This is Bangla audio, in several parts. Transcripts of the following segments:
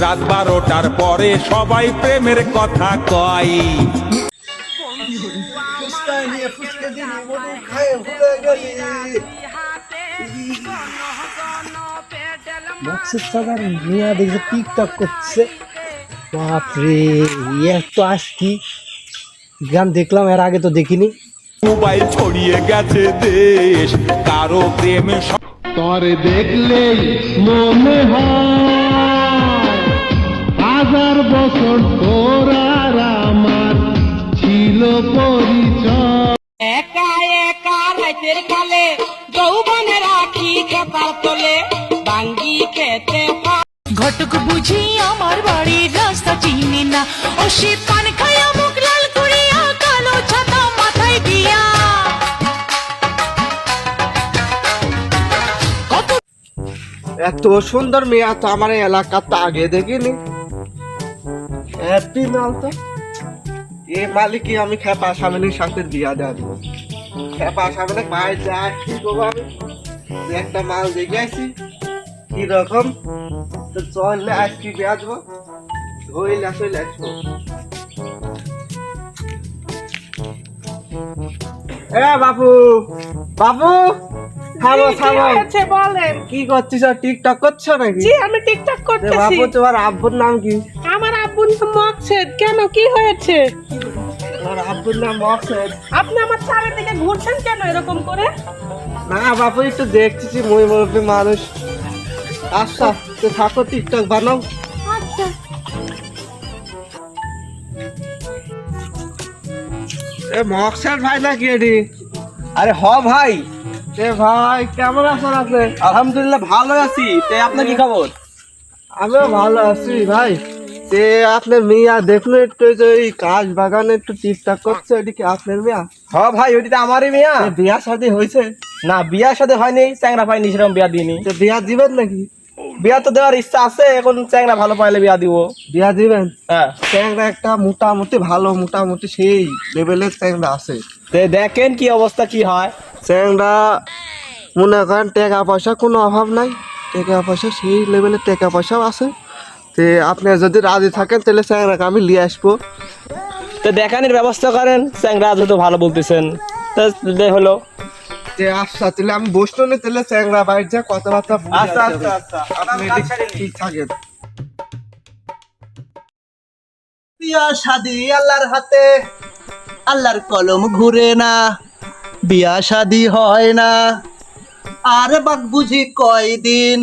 রাত 12টার পরে সবাই প্রেমের কথা কয়। মিয়া দেখছে টিকটক করছে, বাপরে এত আশকি গান দেখলাম, এর আগে তো দেখিনি। মোবাইল ছড়িয়ে গেছে দেশ, কারো প্রেমে তরে দেখলেই মনে হয় হাজার বছর তোর আর আমার ছিল পরিচয়। একা একা রাতের কালে যৌবনে রাখি খেতার তলে বাঙ্গি খেতে ঘটক বুঝি আমার বাড়ির রাস্তা চিনি না, ও সে পান খায়া মুখ লাল করিয়া কালো ছাতা মাথায় দিয়া। এত সুন্দর মেয়ে তো আমার এলাকাতে আগে দেখিনি। হ্যাপি মাল তো এ মালিকই আমি খেপা সামনের সাথে দিয়া দেবো। খেপা সামনে পায়ে যা কি করবো আমি, একটা মাল দেখে আসি কিরকম, তো চললে আজকে বেচবো, ধইলে চলে আসবো। এ বাবু, বাবু থামো থামো, বলেন কি করছিস? টিকটক করছো নাকি? জি আমি টিকটক করতেছি। বাবু তোমার আব্বুর নাম কি? আমার আব্বুর নাম মকসেদ। কেন, কি হয়েছে? তোমার আব্বুর নাম মকসেদ? আপনি আমার চারিদিকে ঘুরছেন কেন এরকম করে? না বাবু একটু দেখতেছি মই মুরব্বী মানুষ। আচ্ছা তো থাকো, টিকটক বানাও। আচ্ছা এ মকসেদ ভাই নাকি এডি? আরে হ ভাই, এ ভাই কেমন আছেন আপনি? আলহামদুলিল্লাহ ভালো আছি। তে আপনার কি খবর? আমিও ভালো আছি ভাই। যে আপনার মেয়া দেখুন একটু, যে এই কাজ বাগানে একটু টিকটক করছে, এটি কি আপনার মেয়া? হ ভাই, ওইটি তো আমারই মেয়া। বিয়া শাদী হয়েছে? না, বিয়ার সাথে হয়নি, চ্যাংরা পাইনি, সেরকম বিয়া দিইনি। বিয়া দিবেন নাকি? বিয়া তো দেওয়ার ইচ্ছা আছে, এখন চ্যাংরা ভালো পাইলে বিয়া দিব। বিয়া দিবেন? হ্যাঁ, ট্যাংরা একটা মোটামুটি ভালো, মোটামুটি সেই লেভেলের ট্যাংরা আছে। তে দেখেন কি অবস্থা কি হয়। ট্যাংরা মনে করেন টাকা পয়সা কোনো অভাব নাই, টাকা পয়সা সেই লেভেলের টাকা পয়সাও আছে। তো আপনি যদি রাজি থাকেন তাহলে ট্যাংরাকে আমি নিয়ে আসবো। তো দেখানির ব্যবস্থা করেন, চ্যাংরা যেহেতু ভালো বলতেছেন, তো হলো। আচ্ছা তাহলে আমি বসতো না, তাহলে ট্যাংরা বাইর যা কথাবার্তা বুঝে আচ্ছা আসতে আচ্ছা হবে। আচ্ছা, আপনি ঠিক থাকেন। বিয়া শাদি আল্লাহর হাতে, আল্লাহর কলম ঘুরে না, বিয়া শাদি হয় না। আরে বাক বুঝি কয়দিন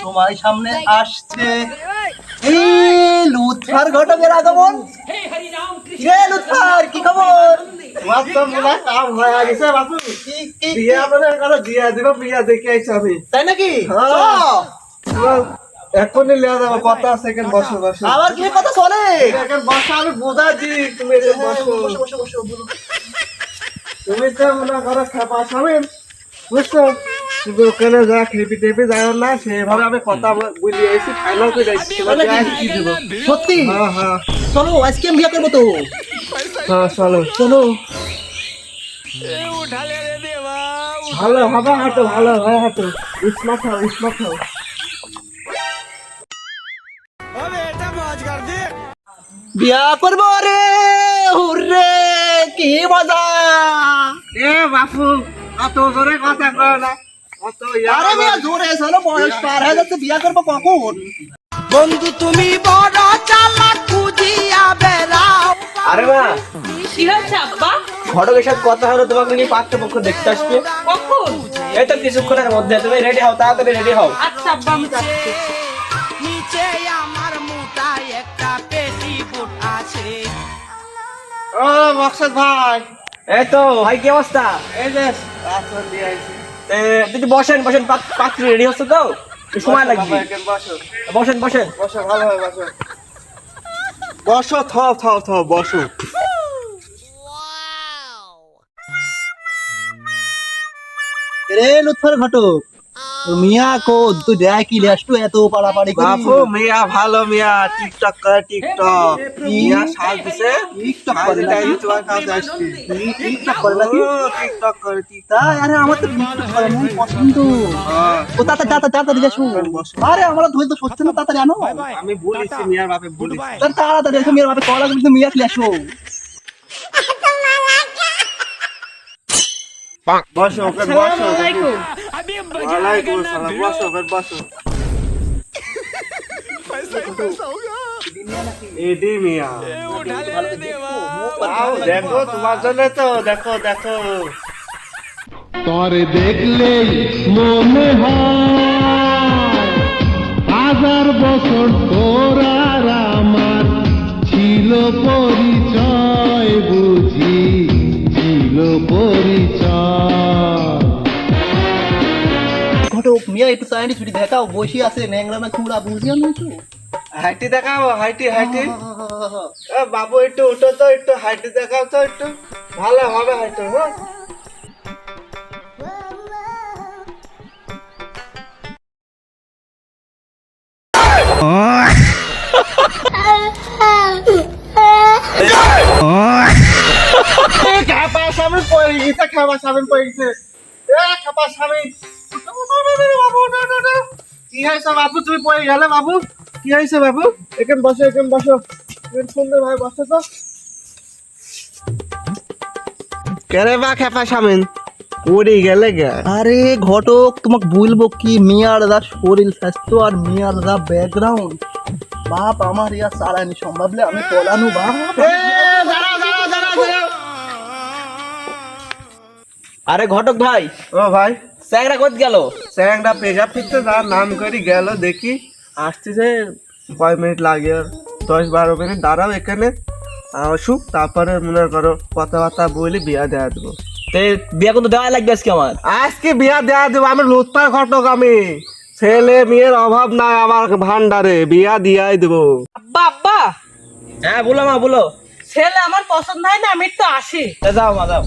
সময় সামনে আসছে। এই লুৎফার ঘটকের আগমন। কে লুৎফার, কি খবর? তোমার তো মনে হয় কাম হয়ে গেছে বাবু। বিয়া মনে করো বিয়া দিব, বিয়া দেখে আইছি আমি। তাই নাকি? তোমার এখনই লিয়া যাবো, কথা সেকেন্ড বসো বসো। আবার কি কথা চলে? এখন বসো, আমি বোঝাচ্ছি, তুমি এখানে বসো। তুমি তো মনে করো খেপা স্বামী, বুঝছো? কিন্তু ওখানে যা খেপি টেপি যায় না, সেভাবে আমি কথা বলি এসেছি, ফাইনাল করে যাচ্ছি। কি দেবো? সত্যি? হ্যাঁ হ্যাঁ চলো আজকে আমি বিয়া করবো তো। হ্যাঁ চলো চলো। ভালো হবে, হাঁটো ভালো হয়, হাঁটো স্মার্ট হও, স্মার্ট হও। বিয়া করবো রে, হুররে, কি মজা। এ বাপু অত জোরে কথা কয় না, অত আরে বিয়া জোরে চলো, বয়স পার হয়ে যাচ্ছে, বিয়া করবো কখন? বন্ধু তুমি বড় চালাক খুঁজিয়া বেড়াও। আরে মা, কি হয়েছে আব্বা? ঘটকের সাথে কথা হলো, তোমাকে নিয়ে পাত্রপক্ষ দেখতে আসবে। কখন? এই তো কিছুক্ষণের মধ্যে। তুমি রেডি হও, তাড়াতাড়ি রেডি হও। আচ্ছা আব্বা আমি যাচ্ছি। নিচে আমার মোটায় একটা পেটি বুট আছে। ও মকসদ ভাই, এই তো ভাই, কি অবস্থা? এই যে আসন দিয়ে আইছি। দিদি বসেন বসেন, পাত্র রেডি হচ্ছে তো, একটু সময় লাগবে। বসো বসেন বসেন। বসো, ভালো হয় বসো। বসো, থাও থাও থাও, বসো। রে লুৎফার ঘটক, মিয়া কো তুই দেখ কি লেস তুই এত পাড়াপাড়ি বাপু মিয়া ভালো মিয়া টিকটক করে টিকটক মিয়া সাজ দিছে টিকটক সাজ করে দেয় নাকি? তোমার কাছে আসছি টিকটক করে নাকি? ও, টিকটক করে টিকটক তাই আরে আমার তো টিকটক করে মন পছন্দ হ্যাঁ, ও তাড়াতাড়ি যাসু আরে আমরা ধুই তো সত্যি না তাড়াতাড়ি আনো আমি বলেছি মিয়ার বাপে বলেছি তাড়াতাড়ি এসো মেয়ের বাপে কলা কিন্তু মিয়া চলে আসো বসো ওকে বসো ওয়ালাইকুম আসসালাম বসো ওকে বসো এডি মিয়া আও দেখো তোমার জন্য তো দেখো দেখো তরে দেখলেই মনে হয় হাজার বছর তোর আর আমার ছিল পরিচয় বুঝি ছিল পরিচয় ঘটক মিয়া একটু চাইনি ছুটি দেখাও বসে আছে ন্যাংরা না খুঁড়া বুঝিও না তো হাইটি দেখাও হাইটি হাইটি এ বাবু একটু উঠো তো একটু হাইটি দেখাও তো একটু ভালো হবে হাইটি হ্যাঁ খাপা সামনে পড়ে গেছে খাপা সামনে পড়ে গেছে খাপা সামনে কি হয়েছে বাবু তুমি পড়ে গেলে বাবু কি হয়েছে বাবু এখানে বসো এখানে বসো এখানে সুন্দর ভাই বসো তো কেরে বা খাপা সামনে পড়ে গেলে গে আরে ঘটক তোমাকে বলবো কি মিয়ার দা শরীর স্বাস্থ্য আর মিয়ার দা ব্যাকগ্রাউন্ড বাপ আমার ইয়া সারানি সম্ভবলে আমি পলানু বাপ আরে ঘটক ভাই ও ভাই স্যাংরা কোথ গেল? স্যাংটা পেজা ফিরতে তার নাম করে গেল দেখি আসতেছে কয় মিনিট লাগে আর 10-12 মিনিট দাঁড়াও এখানে আসুক তারপরে মনে করো কথাবার্তা বলি বিয়া দেওয়া দেবো তে বিয়া কিন্তু দেওয়া লাগবে আজকে আমার। আজকে বিয়া দেওয়া দেবো আমি লুৎপার ঘটক আমি ছেলে মেয়ের অভাব নাই আমার ভান্ডারে বিয়া দিয়াই দেবো বাবা হ্যাঁ বলো মা বলো। ছেলে আমার পছন্দ হয় না, আমি একটু আসি। যাও মা যাও।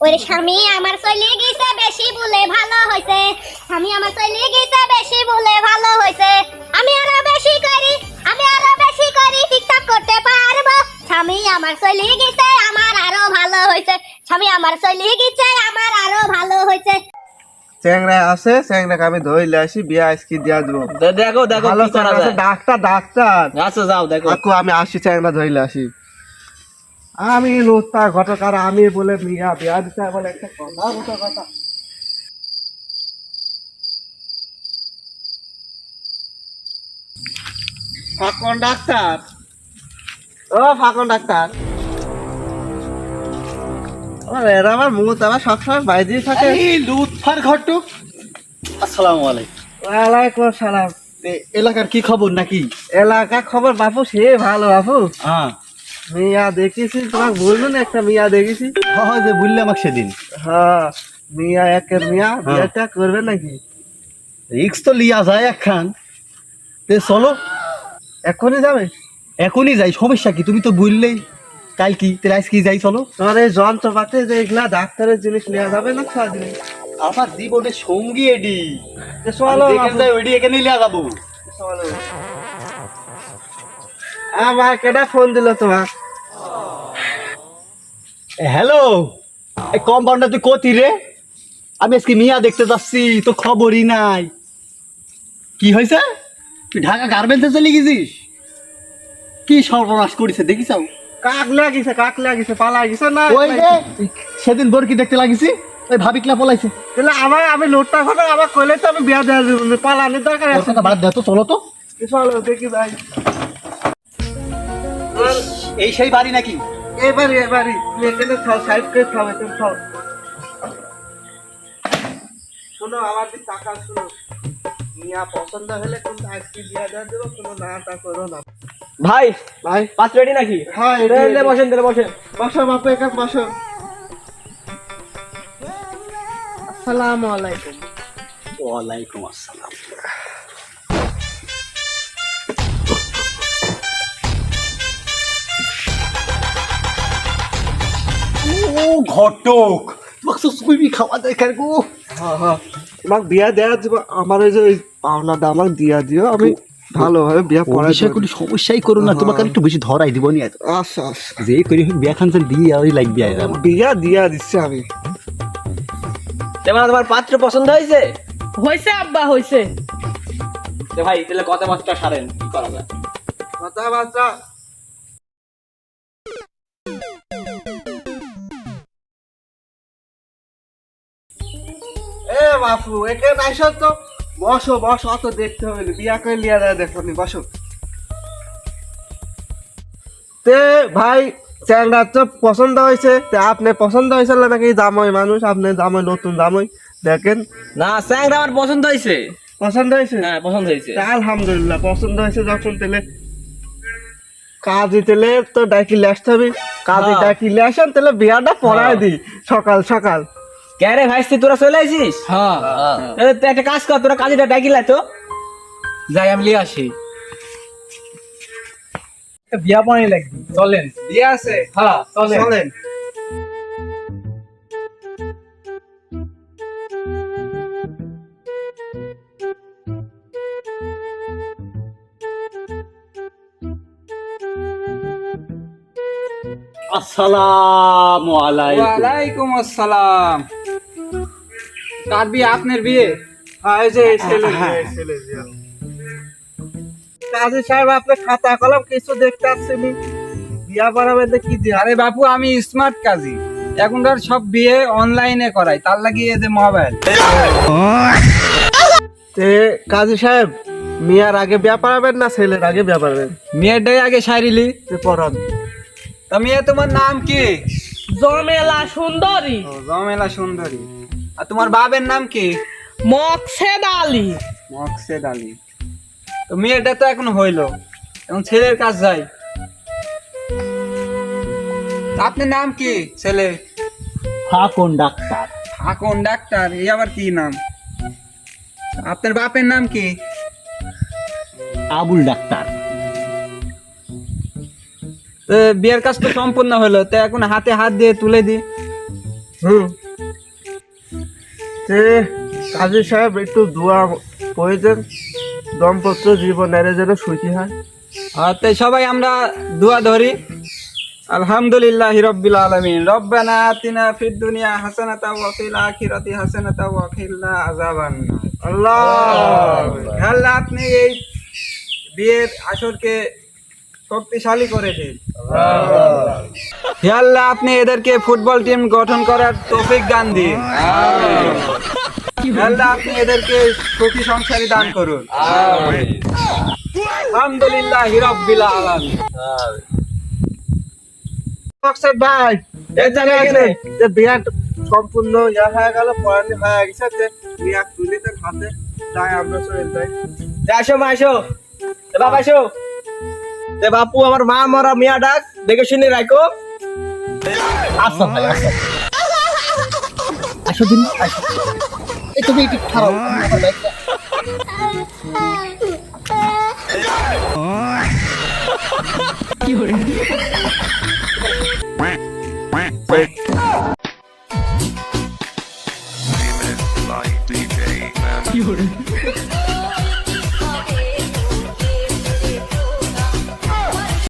ওরে স্বামী আমার চলে গেছে বেশি বলে ভালো হয়েছে, স্বামী আমার চলে গেছে বেশি বলে ভালো হয়েছে, আমি আরো বেশি করি টিকটক করতে পারবো, স্বামী আমার চলে গেছে আমার আরো ভালো হয়েছে, স্বামী আমার চলে গেছে আমার আরো ভালো হয়েছে। চ্যাংরা আছে চ্যাংরাকে আমি ধরলে আসি বিয়া আজকে দিয়া দেবো দেখো দেখো ভালো কি করা যায়। ডাক্তার ডাক্তার আচ্ছা যাও দেখো। কাকু আমি আসি চ্যাংরা ধরলে আসি আমি লুৎপার ঘটক আর আমি বলে বিয়া বিয়া দিতে বলে একটা কথা ফাঁকন ডাক্তার ও ফাঁকন ডাক্তার এরা আমার মুখ আমার সবসময় বাইরেই থাকে এই লুৎফার ঘটক আসসালামু আলাইকুম। ওয়ালাইকুম আসসালাম এলাকার কি খবর নাকি? এলাকা খবর বাপু সে ভালো বাপু হ্যাঁ মিয়া দেখেছি তোমাকে বলবো না একটা মিয়া দেখেছি হয় যে বললে আমাকে সেদিন হ্যাঁ মিয়া একের মিয়া বিয়েটা করবে নাকি রিক্স তো লিয়া যায় একখান তে চলো এখনই যাবে এখনই যাই, সমস্যা কি? তুমি তো বললেই কাল কি তাহলে আজ কি যাই চলো। তোমার এই যন্ত্রপাতি যে এগুলা ডাক্তারের জিনিস নেওয়া যাবে না সারাদিন আমার জীবনের সঙ্গী এডি চলো যাই ওইডি এখানে লিয়া যাবো। চলো আমার কেটা ফোন দিল তোমার হ্যালো এই কম্পাউন্ডার তুই কোথি রে? আমি আজকে মিয়া দেখতে যাচ্ছি তো খবরই নাই। কি হয়েছে? তুই ঢাকা গার্মেন্টসে চলে গেছিস? কি সর্বনাশ করেছে দেখিস? কাক লাগিছে পালা গেছে না ওই যে সেদিন বরকি দেখতে লাগিছি ওই ভাবিকলা পলাইছে। তাহলে আমি লোটটা ঘটে আমার কইলে তো আমি বিয়া দেওয়া দেবো পালানোর দরকার ওর আছে কথা বাদ দে তো, চলো তো। চলো দেখি ভাই এই সেই বাড়ি নাকি? এবারে তুমি এখানে খাও সাইড করে খাও এখানে খাও শোনো আমার দিক টাকা শোনো মিয়া পছন্দ হলে কিন্তু আজকে বিয়া দেওয়া দেবো কোনো না তা করো না ভাই ভাই পাত্র রেডি নাকি? হ্যাঁ তাহলে বসেন বসেন। বসো বাপু এখানে বসো আসসালামু আলাইকুম ওয়ালাইকুম আসসালাম। ও ঘটক সুইমি খাওয়া যায় কেন গো? হ্যাঁ হ্যাঁ তোমাকে বিয়া দেওয়া দিব, আমার ওই যে ওই পাওনাটা আমাকে দিয়া দিও, আমি ভালোভাবে বিয়া পড়াই বিষয় কোনো সমস্যাই করো না, তোমাকে একটু বেশি ধরাই দিব নি। আচ্ছা আচ্ছা যে করি হোক বিয়া খান দিয়ে ওই লাগবে আমার। বিয়া দিয়া দিচ্ছি আমি। তোমার পাত্র পছন্দ হয়েছে? হয়েছে আব্বা হয়েছে। তো ভাই তাহলে কথাবার্তা সারেন, কি করা যায়? কথাবার্তা এ বাপু এখানে আইসো তো, বসো বসো, অত দেখতে হবে না, বিয়া করে লিয়া দেয় দেখো নি, বসো। তে ভাই চ্যাংড়া তো পছন্দ হয়েছে, তে আপনি পছন্দ হয়েছে না নাকি জামাই মানুষ, আপনি জামাই নতুন জামাই দেখেন। না স্যাংরা আমার পছন্দ হয়েছে। পছন্দ হয়েছে? হ্যাঁ পছন্দ হয়েছে। তা আলহামদুলিল্লাহ, পছন্দ হয়েছে যখন তাহলে কাজে তেলে তো ডাকিলে আসতে হবে, কাজে হ্যাঁ। ডাকিলে আসেন তাহলে বিয়াটা পড়ায় দিই সকাল সকাল। কে রে ভাইস্তি তোরা চলে আসিস? হ্যাঁ তো একটা কাজ কর, তোরা কাজেটা ডাকিলা তো যাই আমি লিয়ে আসি। বিয়া পানি লাগবে, চলেন। বিয়ে আছে? হ্যাঁ চলেন। চলেন। আসসালামু আলাইকুম। ওয়ালাইকুম আসসালাম। কার বিয়ে? আপনার বিয়ে? হ্যাঁ, এই যে এই ছেলে বিয়ে, এই ছেলে বিয়ে। কাজী সাহেব আপনি খাতা কলম কিছু দেখতে আসছেনি, বিয়া পড়াবেন তো কি দিয়া? আরে বাপু আমি স্মার্ট কাজী, এখনকার সব বিয়ে অনলাইনে করাই, তার লাগিয়ে যে মোবাইল। তে কাজী সাহেব মিয়ার আগে বিয়া পড়াবেন না ছেলের আগে বিয়া পড়াবেন? মেয়েটাই আগে সারিলি। তে পড়ান। তা মেয়ে তোমার নাম কি? জমেলা সুন্দরী। ও, জমেলা সুন্দরী। আর তোমার বাবার নাম কি? মকসেদ আলী। মকসেদ আলী। তো মেয়েটা তো এখন হইলো, এখন ছেলের কাজ যাই। তা আপনার নাম কি ছেলে? হাকুন ডাক্তার। হাকুন ডাক্তার, এই আবার কি নাম? আপনার বাপের নাম কি? আবুল ডাক্তার। তো বিয়ের কাজ তো সম্পূর্ণ হলো, তো এখন হাতে হাত দিয়ে তুলে দি। তে কাজী সাহেব একটু দোয়া প্রয়োজন, দম্পত্য জীবনের যেন সুখী হয়। আর তাই সবাই আমরা দোয়া ধরি। আলহামদুলিল্লাহ রাব্বিল আলামিন, রব্বানা আতিনা ফিদ দুনিয়া হাসানাতাও ওয়া ফিল আখিরাতি হাসানাতাও ওয়া কিনা আযাবান নার। আল্লাহ আল্লাহ আপনি এই বিয়ের আসরকে শক্তিশালী করে দিন। হে আল্লাহ আপনি এদেরকে ফুটবল টিম গঠন করার তৌফিক দান দিন। হে আল্লাহ আপনি এদেরকে সুখী সংসারী দান করুন। আলহামদুলিল্লাহ রাব্বিল আলামিন। মকসেদ ভাই এই জায়গায় যে বিয়া সম্পূর্ণ ইয়া হয়ে গেল, পড়ানি হয়ে গেছে, যে বিয়া তুলিতে হাতে যাই আমরা চলে যাই। আসো মা আসো, বাবা আসো। বাপু আমার মা মরা মিয়া ডাক, দেখে শুনে রাখো। আচ্ছা ভাই আচ্ছা। আসো দিন আসো। এই তুমি একটু খারাপ। DJ, man.